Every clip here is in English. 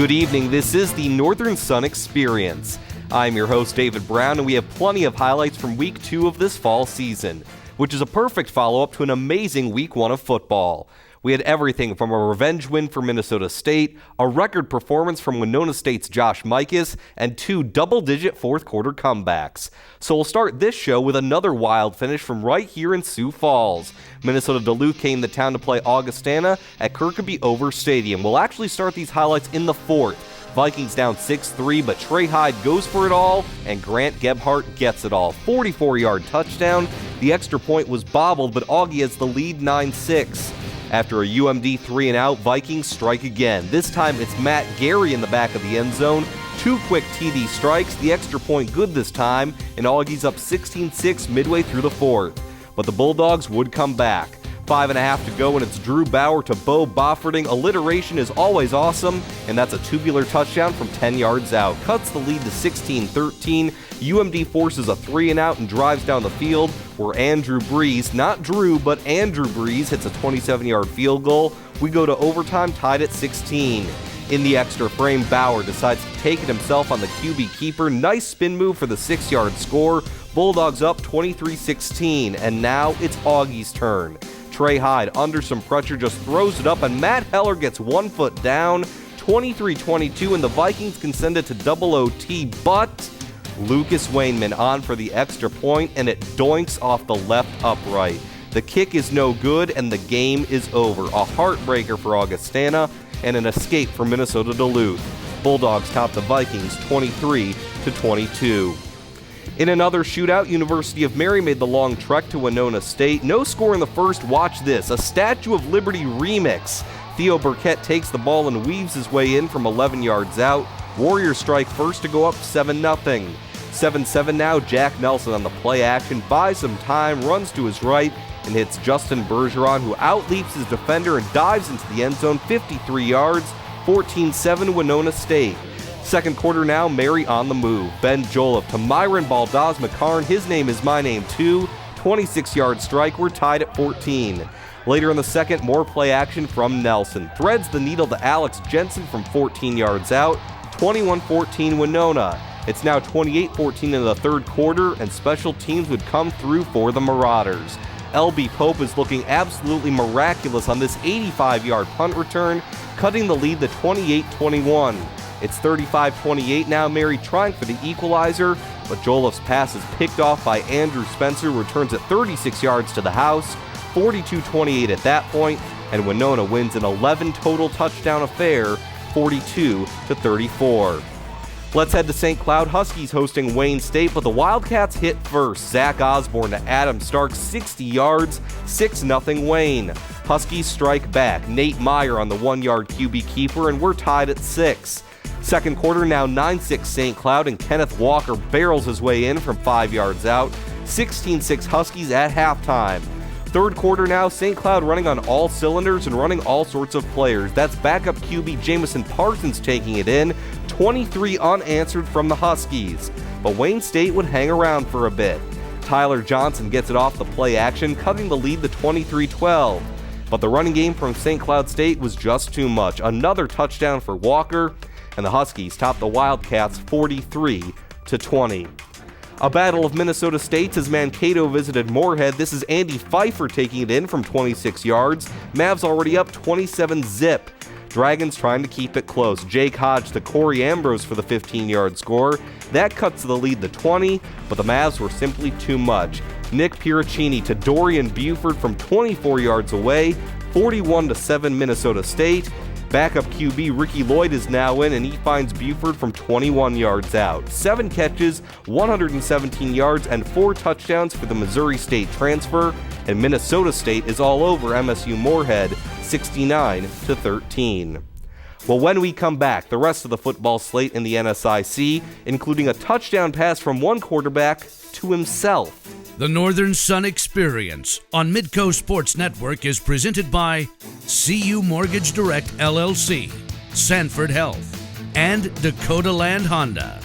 Good evening, this is the Northern Sun Experience. I'm your host, David Brown, and we have plenty of highlights from Week 2 of this fall season, which is a perfect follow-up to an amazing Week 1 of football. We had everything from a revenge win for Minnesota State, a record performance from Winona State's Josh Mikas, and 2 double-digit fourth-quarter comebacks. So we'll start this show with another wild finish from right here in Sioux Falls. Minnesota Duluth came to town to play Augustana at Kirkby-Over Stadium. We'll actually start these highlights in the fourth. Vikings down 6-3, but Trey Hyde goes for it all, and Grant Gebhardt gets it all. 44-yard touchdown. The extra point was bobbled, but Augie has the lead 9-6. After a UMD 3-and-out, Vikings strike again. This time it's Matt Gary in the back of the end zone. 2 quick TD strikes, the extra point good this time, and Augie's up 16-6 midway through the fourth. But the Bulldogs would come back. 5.5 to go, and it's Drew Bauer to Bo Bofferding. Alliteration is always awesome, and that's a tubular touchdown from 10 yards out. Cuts the lead to 16-13. UMD forces a 3-and-out and drives down the field, where Andrew Breeze, not Drew, but Andrew Breeze, hits a 27-yard field goal. We go to overtime, tied at 16. In the extra frame, Bauer decides to take it himself on the QB keeper. Nice spin move for the 6-yard score. Bulldogs up 23-16, and now it's Augie's turn. Trey Hyde, under some pressure, just throws it up, and Matt Heller gets 1 foot down, 23-22, and the Vikings can send it to double OT, but Lucas Wainman on for the extra point, and it doinks off the left upright. The kick is no good, and the game is over. A heartbreaker for Augustana, and an escape for Minnesota Duluth. Bulldogs top the Vikings 23-22. In another shootout, University of Mary made the long trek to Winona State. No score in the first. Watch this. A Statue of Liberty remix. Theo Burkett takes the ball and weaves his way in from 11 yards out. Warriors strike first to go up 7-0. 7-7 now. Jack Nelson on the play action. Buys some time, runs to his right, and hits Justin Bergeron, who outleaps his defender and dives into the end zone 53 yards. 14-7 Winona State. Second quarter now, Mary on the move. Ben Joliffe to Myron Baldaz McCarn. His name is my name too. 26-yard strike. We're tied at 14. Later in the second, more play action from Nelson. Threads the needle to Alex Jensen from 14 yards out. 21-14 Winona. It's now 28-14 in the third quarter, and special teams would come through for the Marauders. LB Pope is looking absolutely miraculous on this 85-yard punt return, cutting the lead to 28-21. It's 35-28 now. Mary trying for the equalizer, but Joliffe's pass is picked off by Andrew Spencer, who returns it 36 yards to the house. 42-28 at that point, and Winona wins an 11 total touchdown affair, 42-34. Let's head to St. Cloud. Huskies hosting Wayne State, but the Wildcats hit first. Zach Osborne to Adam Stark, 60 yards, 6-0 Wayne. Huskies strike back. Nate Meyer on the 1-yard QB keeper, and we're tied at 6. Second quarter now 9-6 St. Cloud, and Kenneth Walker barrels his way in from 5 yards out. 16-6 Huskies at halftime. Third quarter now, St. Cloud running on all cylinders and running all sorts of players. That's backup QB Jamison Parsons taking it in. 23 unanswered from the Huskies. But Wayne State would hang around for a bit. Tyler Johnson gets it off the play action, cutting the lead to 23-12. But the running game from St. Cloud State was just too much. Another touchdown for Walker, and the Huskies top the Wildcats 43-20. A battle of Minnesota States as Mankato visited Moorhead. This is Andy Pfeiffer taking it in from 26 yards. Mavs already up 27-zip. Dragons trying to keep it close. Jake Hodge to Corey Ambrose for the 15-yard score. That cuts the lead to 20, but the Mavs were simply too much. Nick Piracini to Dorian Buford from 24 yards away. 41-7 Minnesota State. Backup QB Ricky Lloyd is now in, and he finds Buford from 21 yards out. 7 catches, 117 yards, and 4 touchdowns for the Missouri State transfer, and Minnesota State is all over MSU-Moorhead, 69-13. Well, when we come back, the rest of the football slate in the NSIC, including a touchdown pass from one quarterback to himself. The Northern Sun Experience on Midco Sports Network is presented by CU Mortgage Direct LLC, Sanford Health, and Dakota Land Honda.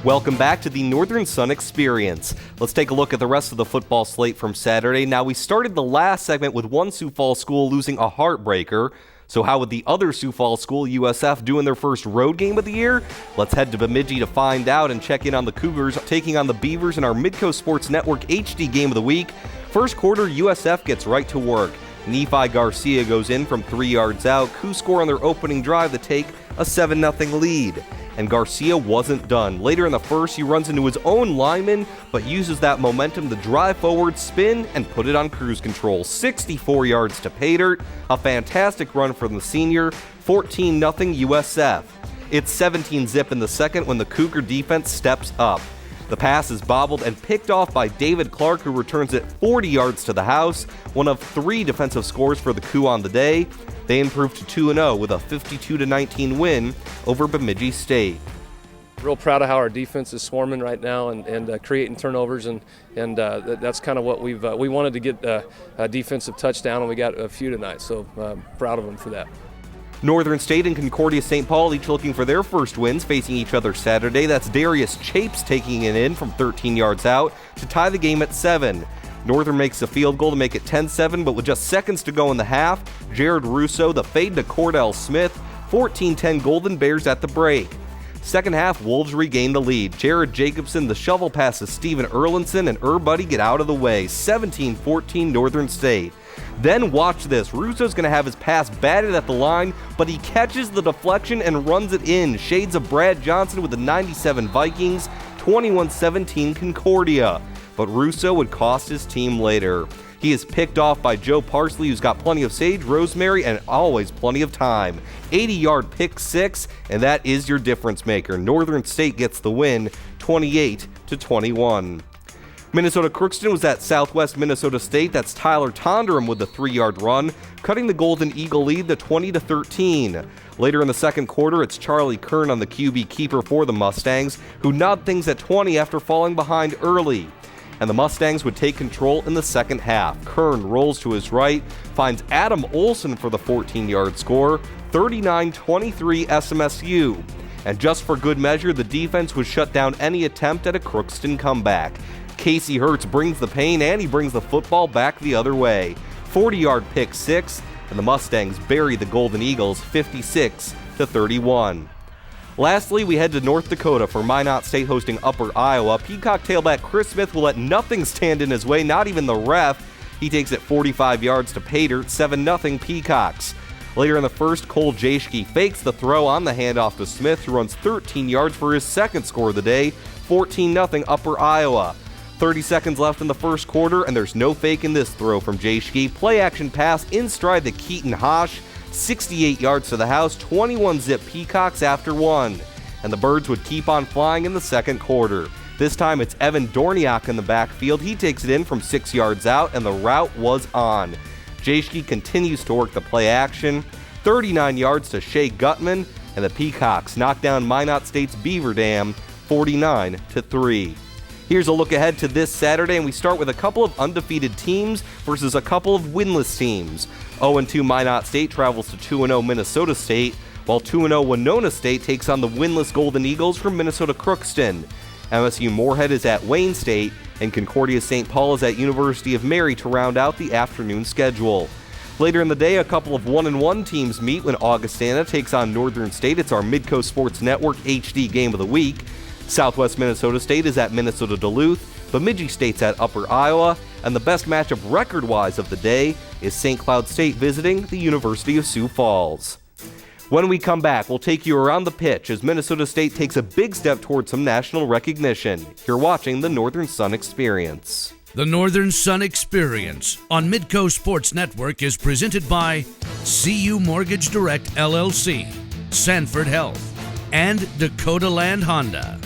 Welcome back to the Northern Sun Experience. Let's take a look at the rest of the football slate from Saturday. Now, we started the last segment with one Sioux Falls school losing a heartbreaker. So how would the other Sioux Falls school, USF, do in their first road game of the year? Let's head to Bemidji to find out and check in on the Cougars taking on the Beavers in our Midco Sports Network HD game of the week. First quarter, USF gets right to work. Nephi Garcia goes in from 3 yards out. Cougs score on their opening drive to take a 7-0 lead. And Garcia wasn't done. Later in the first, he runs into his own lineman, but uses that momentum to drive forward, spin, and put it on cruise control. 64 yards to pay dirt. A fantastic run from the senior. 14-0 USF. It's 17-zip in the second when the Cougar defense steps up. The pass is bobbled and picked off by David Clark, who returns it 40 yards to the house. One of 3 defensive scores for the Cougs on the day. They improved to 2-0 with a 52-19 win over Bemidji State. Real proud of how our defense is swarming right now and creating turnovers, and that's kind of what we wanted to get a defensive touchdown, and we got a few tonight, so proud of them for that. Northern State and Concordia-St. Paul each looking for their first wins, facing each other Saturday. That's Darius Chapes taking it in from 13 yards out to tie the game at 7. Northern makes a field goal to make it 10-7, but with just seconds to go in the half, Jared Russo, the fade to Cordell Smith, 14-10 Golden Bears at the break. Second half, Wolves regain the lead. Jared Jacobson, the shovel pass to Steven Erlinson, and Buddy get out of the way. 17-14 Northern State. Then watch this. Russo's going to have his pass batted at the line, but he catches the deflection and runs it in. Shades of Brad Johnson with the 97 Vikings, 21-17 Concordia. But Russo would cost his team later. He is picked off by Joe Parsley, who's got plenty of sage, rosemary, and always plenty of time. 80-yard pick 6, and that is your difference maker. Northern State gets the win, 28-21. Minnesota Crookston was at Southwest Minnesota State. That's Tyler Tonderum with the 3-yard run, cutting the Golden Eagle lead to 20-13. Later in the second quarter, it's Charlie Kern on the QB keeper for the Mustangs, who nod things at 20 after falling behind early. And the Mustangs would take control in the second half. Kern rolls to his right, finds Adam Olson for the 14-yard score, 39-23 SMSU. And just for good measure, the defense would shut down any attempt at a Crookston comeback. Casey Hertz brings the pain, and he brings the football back the other way. 40-yard pick 6, and the Mustangs bury the Golden Eagles 56-31. Lastly, we head to North Dakota for Minot State hosting Upper Iowa. Peacock tailback Chris Smith will let nothing stand in his way, not even the ref. He takes it 45 yards to pay dirt, 7-0 Peacocks. Later in the first, Cole Jaschke fakes the throw on the handoff to Smith, who runs 13 yards for his second score of the day, 14-0 Upper Iowa. 30 seconds left in the first quarter, and there's no fake in this throw from Jaschke. Play action pass in stride to Keaton Hosh, 68 yards to the house, 21-zip Peacocks after 1. And the Birds would keep on flying in the second quarter. This time it's Evan Dorniak in the backfield. He takes it in from 6 yards out, and the route was on. Jaschke continues to work the play action, 39 yards to Shea Gutman, and the Peacocks knock down Minot State's Beaver Dam 49-3. Here's a look ahead to this Saturday, and we start with a couple of undefeated teams versus a couple of winless teams. 0-2 Minot State travels to 2-0 Minnesota State, while 2-0 Winona State takes on the winless Golden Eagles from Minnesota Crookston. MSU-Moorhead is at Wayne State, and Concordia-St. Paul is at University of Mary to round out the afternoon schedule. Later in the day, a couple of 1-1 teams meet when Augustana takes on Northern State. It's our Midco Sports Network HD game of the week. Southwest Minnesota State is at Minnesota Duluth, Bemidji State's at Upper Iowa, and the best matchup record-wise of the day is St. Cloud State visiting the University of Sioux Falls. When we come back, we'll take you around the pitch as Minnesota State takes a big step towards some national recognition. You're watching the Northern Sun Experience. The Northern Sun Experience on Midco Sports Network is presented by CU Mortgage Direct LLC, Sanford Health, and Dakota Land Honda.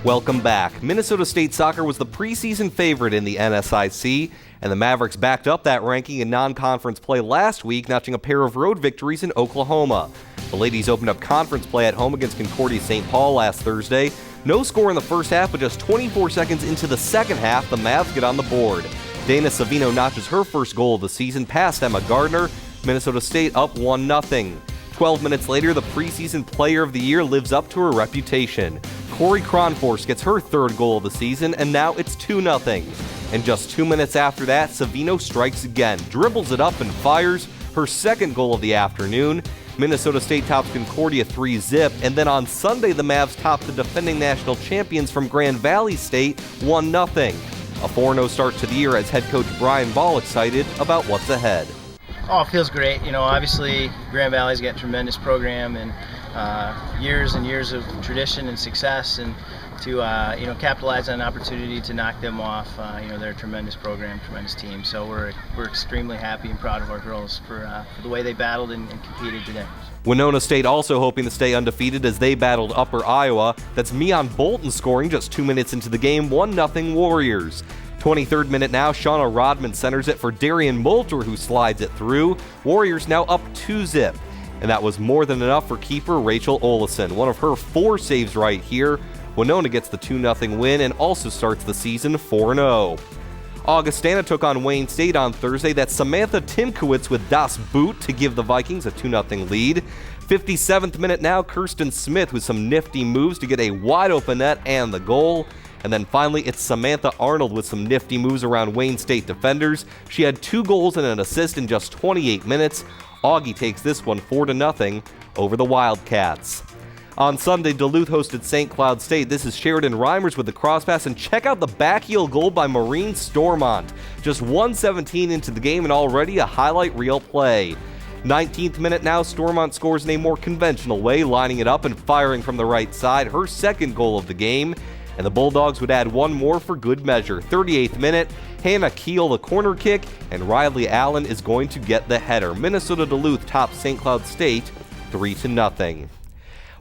Welcome back. Minnesota State soccer was the preseason favorite in the NSIC, and the Mavericks backed up that ranking in non-conference play last week, notching a pair of road victories in Oklahoma. The ladies opened up conference play at home against Concordia-St. Paul last Thursday. No score in the first half, but just 24 seconds into the second half, the Mavs get on the board. Dana Savino notches her first goal of the season past Emma Gardner. Minnesota State up 1-0. 12 minutes later, the preseason player of the year lives up to her reputation. Corey Cronforce gets her third goal of the season, and now it's 2-0. And just 2 minutes after that, Savino strikes again, dribbles it up and fires her second goal of the afternoon. Minnesota State tops Concordia 3-0, and then on Sunday the Mavs top the defending national champions from Grand Valley State 1-0. A 4-0 start to the year as head coach Brian Ball excited about what's ahead. Oh, it feels great. Obviously Grand Valley's got a tremendous program and years and years of tradition and success, and to capitalize on an opportunity to knock them off. They're a tremendous program, tremendous team. So we're extremely happy and proud of our girls for the way they battled and competed today. Winona State also hoping to stay undefeated as they battled Upper Iowa. That's Meon Bolton scoring just 2 minutes into the game, 1-0 Warriors. 23rd minute now, Shauna Rodman centers it for Darian Moulter, who slides it through. Warriors now up 2-0. And that was more than enough for keeper Rachel Olesen. One of her 4 saves right here. Winona gets the 2-0 win and also starts the season 4-0. Augustana took on Wayne State on Thursday. That's Samantha Timkowitz with Das Boot to give the Vikings a 2-0 lead. 57th minute now, Kirsten Smith with some nifty moves to get a wide-open net and the goal. And then finally, it's Samantha Arnold with some nifty moves around Wayne State defenders. She had 2 goals and an assist in just 28 minutes. Augie takes this one 4-0 over the Wildcats. On Sunday, Duluth hosted St. Cloud State. This is Sheridan Reimers with the cross pass, and check out the backheel goal by Maureen Stormont. Just 1:17 into the game and already a highlight reel play. 19th minute now, Stormont scores in a more conventional way, lining it up and firing from the right side, her second goal of the game. And the Bulldogs would add one more for good measure. 38th minute, Hannah Keel the corner kick, and Riley Allen is going to get the header. Minnesota Duluth tops St. Cloud State 3-0.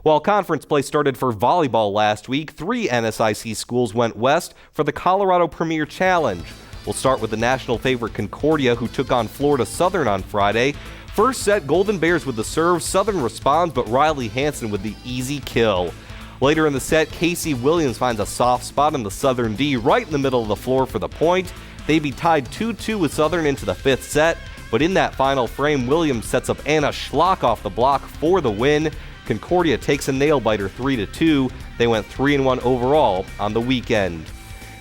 While conference play started for volleyball last week, 3 NSIC schools went west for the Colorado Premier Challenge. We'll start with the national favorite Concordia, who took on Florida Southern on Friday. First set, Golden Bears with the serve. Southern responds, but Riley Hansen with the easy kill. Later in the set, Casey Williams finds a soft spot in the Southern D right in the middle of the floor for the point. They'd be tied 2-2 with Southern into the 5th set, but in that final frame, Williams sets up Anna Schlock off the block for the win. Concordia takes a nail-biter 3-2. They went 3-1 overall on the weekend.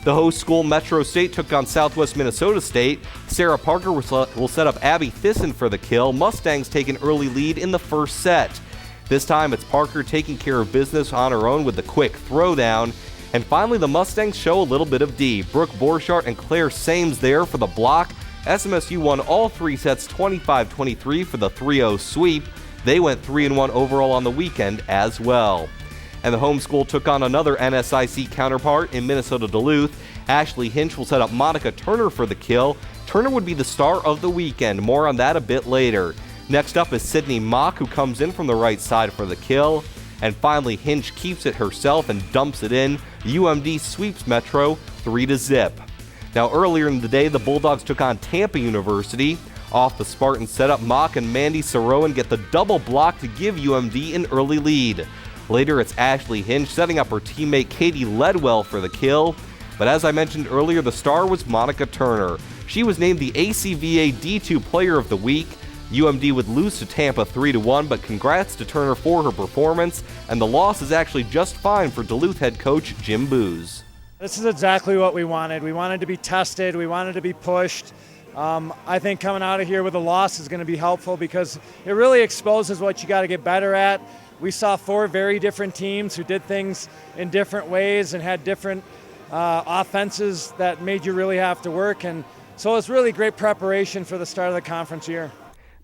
The host school, Metro State, took on Southwest Minnesota State. Sarah Parker will set up Abby Thyssen for the kill. Mustangs take an early lead in the first set. This time it's Parker taking care of business on her own with the quick throwdown. And finally, the Mustangs show a little bit of D. Brooke Borchardt and Claire Sames there for the block. SMSU won all 3 sets 25-23 for the 3-0 sweep. They went 3-1 overall on the weekend as well. And the home school took on another NSIC counterpart in Minnesota Duluth. Ashley Hinch will set up Monica Turner for the kill. Turner would be the star of the weekend. More on that a bit later. Next up is Sydney Mock, who comes in from the right side for the kill. And finally, Hinch keeps it herself and dumps it in. UMD sweeps Metro 3-0. Now earlier in the day, the Bulldogs took on Tampa University. Off the Spartan setup, Mock and Mandy Sarowan get the double block to give UMD an early lead. Later, it's Ashley Hinch setting up her teammate Katie Ledwell for the kill. But as I mentioned earlier, the star was Monica Turner. She was named the ACVA D2 Player of the Week. UMD would lose to Tampa 3-1, but congrats to Turner for her performance, and the loss is actually just fine for Duluth head coach Jim Booz. This is exactly what we wanted. We wanted to be tested. We wanted to be pushed. I think coming out of here with a loss is going to be helpful because it really exposes what you got to get better at. We saw 4 very different teams who did things in different ways and had different offenses that made you really have to work. And so it's really great preparation for the start of the conference year.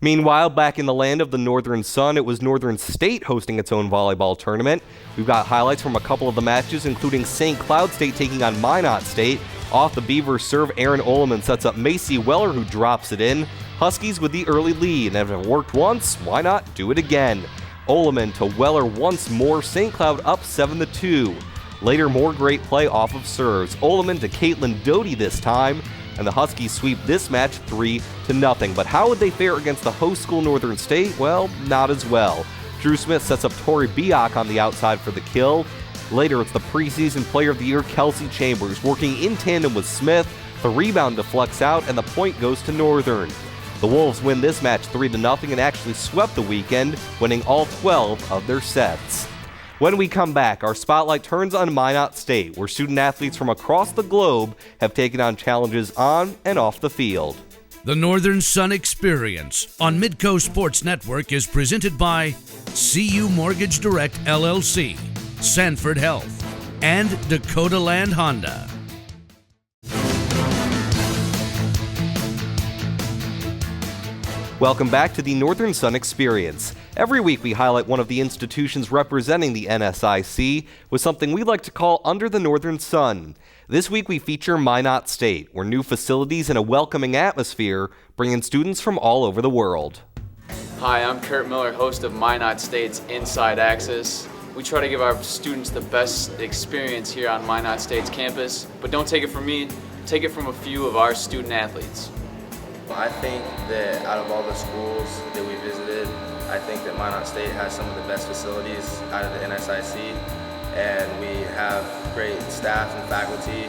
Meanwhile, back in the land of the Northern Sun, it was Northern State hosting its own volleyball tournament. We've got highlights from a couple of the matches, including St. Cloud State taking on Minot State. Off the Beavers serve, Aaron Oleman sets up Macy Weller, who drops it in. Huskies with the early lead, and if it worked once, why not do it again? Oleman to Weller once more, St. Cloud up 7-2. Later, more great play off of serves. Oleman to Caitlin Doty this time, and the Huskies sweep this match 3-0. But how would they fare against the host school Northern State? Well, not as well. Drew Smith sets up Tori Biak on the outside for the kill. Later, it's the preseason player of the year, Kelsey Chambers, working in tandem with Smith. The rebound deflects out, and the point goes to Northern. The Wolves win this match 3-0 and actually swept the weekend, winning all 12 of their sets. When we come back, our spotlight turns on Minot State, where student athletes from across the globe have taken on challenges on and off the field. The Northern Sun Experience on Midco Sports Network is presented by CU Mortgage Direct LLC, Sanford Health, and Dakota Land Honda. Welcome back to the Northern Sun Experience. Every week we highlight one of the institutions representing the NSIC with something we like to call Under the Northern Sun. This week we feature Minot State, where new facilities and a welcoming atmosphere bring in students from all over the world. Hi, I'm Kurt Miller, host of Minot State's Inside Access. We try to give our students the best experience here on Minot State's campus, but don't take it from me, take it from a few of our student athletes. I think that out of all the schools that we visited, I think that Minot State has some of the best facilities out of the NSIC, and we have great staff and faculty,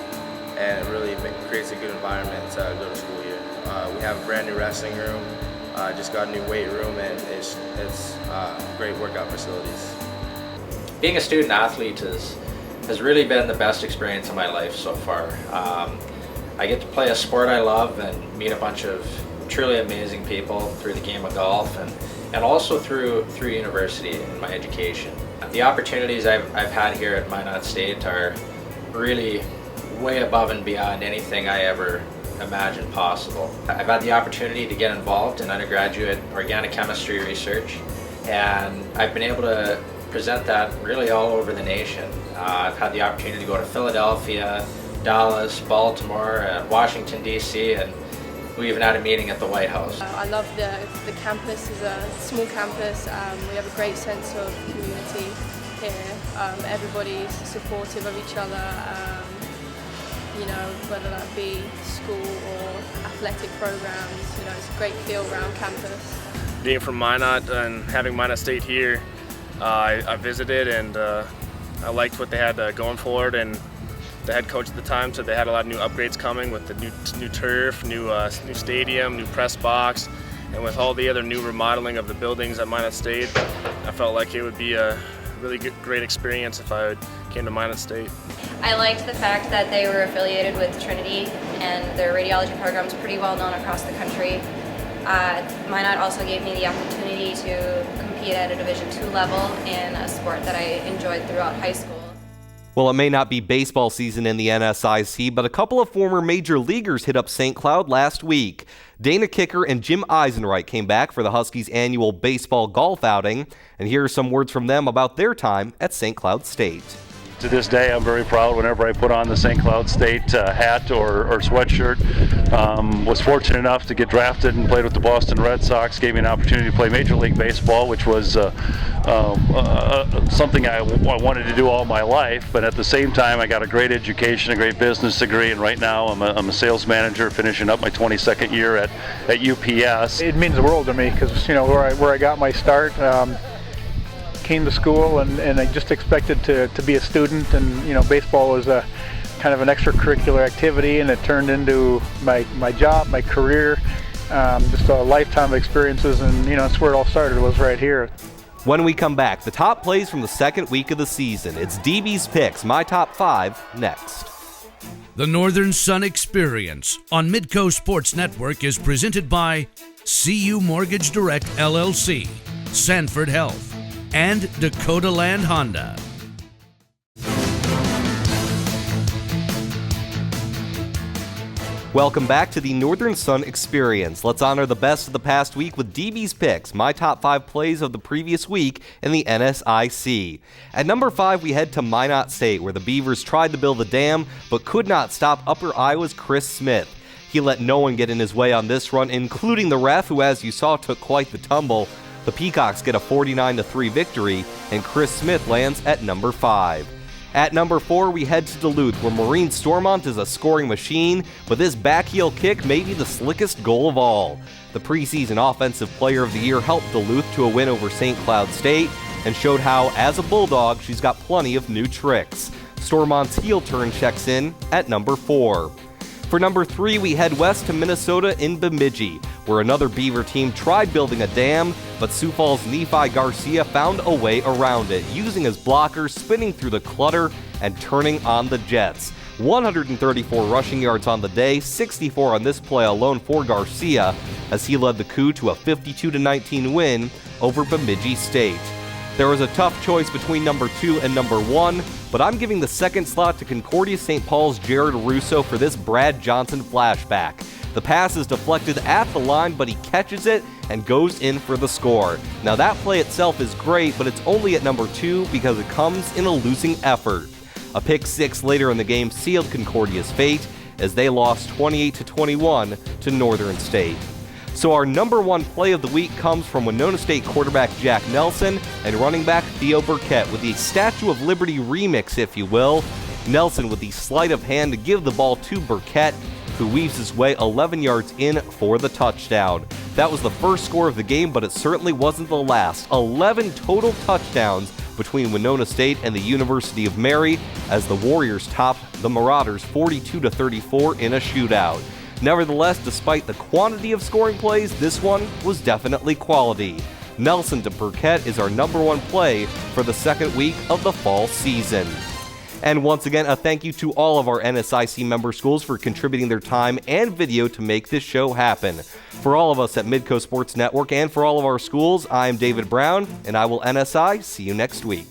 and it really creates a good environment to go to school here. We have a brand new wrestling room, just got a new weight room, and it's great workout facilities. Being a student athlete has really been the best experience of my life so far. I get to play a sport I love and meet a bunch of truly amazing people through the game of golf and also through university and my education. The opportunities I've had here at Minot State are really way above and beyond anything I ever imagined possible. I've had the opportunity to get involved in undergraduate organic chemistry research, and I've been able to present that really all over the nation. I've had the opportunity to go to Philadelphia, Dallas, Baltimore, Washington, D.C., and we even had a meeting at the White House. I love the campus. It's a small campus. We have a great sense of community here. Everybody's supportive of each other, whether that be school or athletic programs. It's a great feel around campus. Being from Minot and having Minot State here, I visited and I liked what they had going forward, and the head coach at the time said they had a lot of new upgrades coming with the new turf, new stadium, new press box, and with all the other new remodeling of the buildings at Minot State, I felt like it would be a really great experience if I came to Minot State. I liked the fact that they were affiliated with Trinity, and their radiology program is pretty well known across the country. Minot also gave me the opportunity to compete at a Division II level in a sport that I enjoyed throughout high school. Well, it may not be baseball season in the NSIC, but a couple of former major leaguers hit up St. Cloud last week. Dana Kicker and Jim Eisenreich came back for the Huskies' annual baseball golf outing, and here are some words from them about their time at St. Cloud State. To this day, I'm very proud whenever I put on the St. Cloud State hat or sweatshirt. Was fortunate enough to get drafted and played with the Boston Red Sox. Gave me an opportunity to play Major League Baseball, which was something I wanted to do all my life. But at the same time, I got a great education, a great business degree, and right now I'm a sales manager finishing up my 22nd year at UPS. It means the world to me because where I got my start. Came to school and I just expected to be a student, and baseball was a kind of an extracurricular activity, and it turned into my job, my career, just a lifetime of experiences, and that's where it all started, was right here. When we come back, the top plays from the second week of the season. It's DBs Pics, my top 5, next. The Northern Sun Experience on Midco Sports Network is presented by CU Mortgage Direct LLC, Sanford Health, and Dakota Land Honda. Welcome back to the Northern Sun Experience. Let's honor the best of the past week with DB's Picks, my top 5 plays of the previous week in the NSIC. At number 5, we head to Minot State, where the Beavers tried to build a dam, but could not stop Upper Iowa's Chris Smith. He let no one get in his way on this run, including the ref, who, as you saw, took quite the tumble. The Peacocks get a 49-3 victory, and Chris Smith lands at number 5. At number 4, we head to Duluth, where Maureen Stormont is a scoring machine, but this backheel kick may be the slickest goal of all. The preseason Offensive Player of the Year helped Duluth to a win over St. Cloud State and showed how, as a Bulldog, she's got plenty of new tricks. Stormont's heel turn checks in at number 4. For number 3, we head west to Minnesota in Bemidji, where another Beaver team tried building a dam, but Sioux Falls' Nephi Garcia found a way around it, using his blockers, spinning through the clutter, and turning on the Jets. 134 rushing yards on the day, 64 on this play alone for Garcia, as he led the Coup to a 52-19 win over Bemidji State. There was a tough choice between number 2 and number 1, but I'm giving the second slot to Concordia-St. Paul's Jared Russo for this Brad Johnson flashback. The pass is deflected at the line, but he catches it and goes in for the score. Now that play itself is great, but it's only at number 2 because it comes in a losing effort. A pick 6 later in the game sealed Concordia's fate as they lost 28-21 to Northern State. So our number 1 play of the week comes from Winona State quarterback Jack Nelson and running back Theo Burkett with the Statue of Liberty remix, if you will. Nelson with the sleight of hand to give the ball to Burkett, who weaves his way 11 yards in for the touchdown. That was the first score of the game, but it certainly wasn't the last. 11 total touchdowns between Winona State and the University of Mary as the Warriors topped the Marauders 42-34 in a shootout. Nevertheless, despite the quantity of scoring plays, this one was definitely quality. Nelson to Burkett is our number 1 play for the second week of the fall season. And once again, a thank you to all of our NSIC member schools for contributing their time and video to make this show happen. For all of us at Midco Sports Network and for all of our schools, I'm David Brown, and I will NSI see you next week.